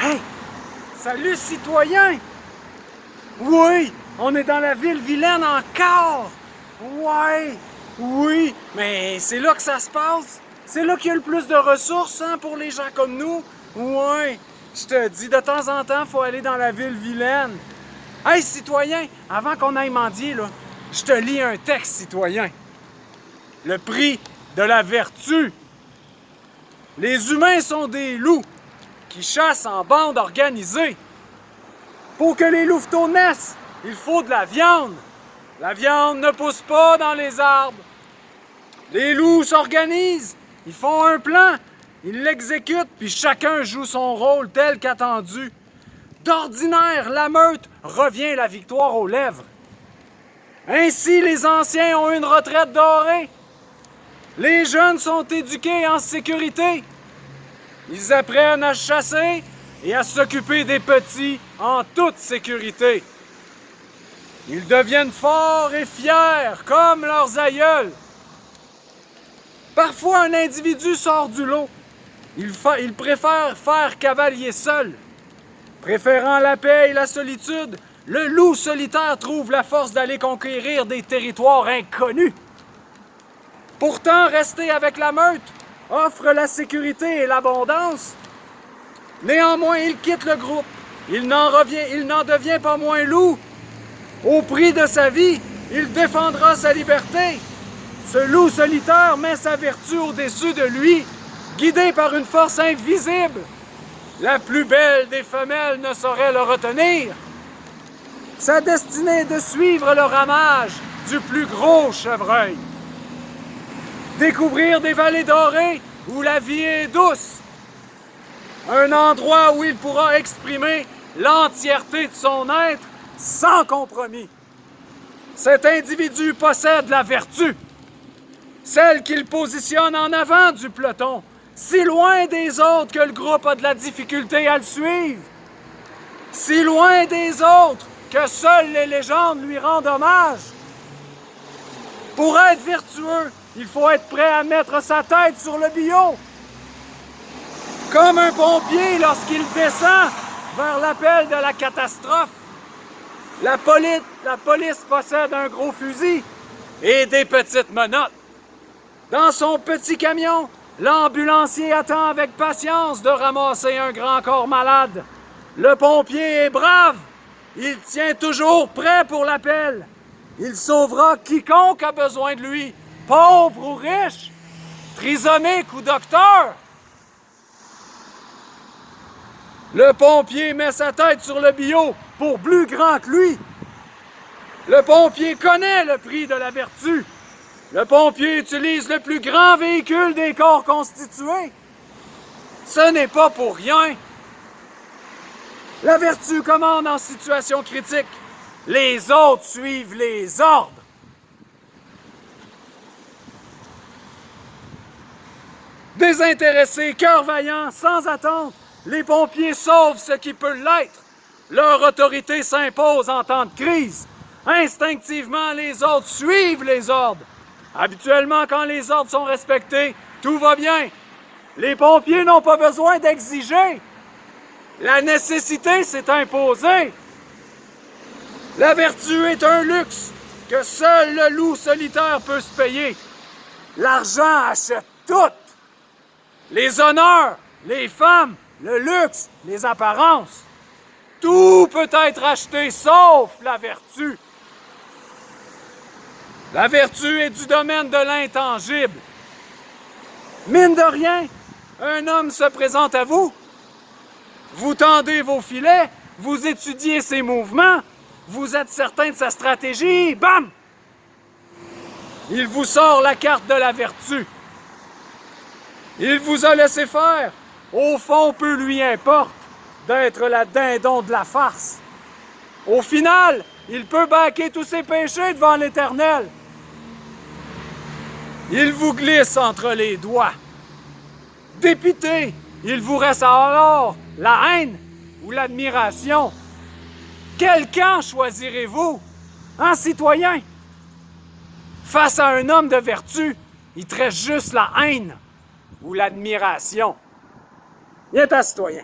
Hey! Salut, citoyen! Oui, on est dans la ville vilaine encore! Ouais! Oui, mais c'est là que ça se passe. C'est là qu'il y a le plus de ressources, hein, pour les gens comme nous. Ouais, je te dis, de temps en temps, faut aller dans la ville vilaine. Hey, citoyen, avant qu'on aille mendier, là, je te lis un texte, citoyen. Le prix de la vertu. Les humains sont des loups qui chassent en bande organisée. Pour que les louveteaux naissent, il faut de la viande. La viande ne pousse pas dans les arbres. Les loups s'organisent, ils font un plan, ils l'exécutent, puis chacun joue son rôle tel qu'attendu. D'ordinaire, la meute revient la victoire aux lèvres. Ainsi, les anciens ont une retraite dorée. Les jeunes sont éduqués en sécurité. Ils apprennent à chasser et à s'occuper des petits en toute sécurité. Ils deviennent forts et fiers comme leurs aïeuls. Parfois, un individu sort du lot. Il préfère faire cavalier seul. Préférant la paix et la solitude, le loup solitaire trouve la force d'aller conquérir des territoires inconnus. Pourtant, rester avec la meute offre la sécurité et l'abondance. Néanmoins, il quitte le groupe. Il n'en devient pas moins loup. Au prix de sa vie, il défendra sa liberté. Ce loup solitaire met sa vertu au-dessus de lui, guidé par une force invisible. La plus belle des femelles ne saurait le retenir. Sa destinée est de suivre le ramage du plus gros chevreuil. Découvrir des vallées dorées où la vie est douce. Un endroit où il pourra exprimer l'entièreté de son être sans compromis. Cet individu possède la vertu, celle qu'il positionne en avant du peloton, si loin des autres que le groupe a de la difficulté à le suivre, si loin des autres que seules les légendes lui rendent hommage. Pour être vertueux, il faut être prêt à mettre sa tête sur le billot. Comme un pompier lorsqu'il descend vers l'appel de la catastrophe. La police possède un gros fusil et des petites menottes. Dans son petit camion, l'ambulancier attend avec patience de ramasser un grand corps malade. Le pompier est brave. Il tient toujours prêt pour l'appel. Il sauvera quiconque a besoin de lui, pauvre ou riche, trisomique ou docteur. Le pompier met sa tête sur le billot pour plus grand que lui. Le pompier connaît le prix de la vertu. Le pompier utilise le plus grand véhicule des corps constitués. Ce n'est pas pour rien. La vertu commande en situation critique. Les autres suivent les ordres. Désintéressés, cœur vaillant, sans attente, les pompiers sauvent ce qui peut l'être. Leur autorité s'impose en temps de crise. Instinctivement, les autres suivent les ordres. Habituellement, quand les ordres sont respectés, tout va bien. Les pompiers n'ont pas besoin d'exiger. La nécessité s'est imposée. La vertu est un luxe que seul le loup solitaire peut se payer. L'argent achète tout. Les honneurs, les femmes, le luxe, les apparences. Tout peut être acheté sauf la vertu. La vertu est du domaine de l'intangible. Mine de rien, un homme se présente à vous. Vous tendez vos filets, vous étudiez ses mouvements, vous êtes certain de sa stratégie, bam! Il vous sort la carte de la vertu. Il vous a laissé faire. Au fond, peu lui importe d'être la dindon de la farce. Au final, il peut bâquer tous ses péchés devant l'Éternel. Il vous glisse entre les doigts. Dépité, il vous reste alors la haine ou l'admiration. Quel camp choisirez-vous, hein, citoyen? Face à un homme de vertu, il te reste juste la haine ou l'admiration. Viens-t'en, citoyen.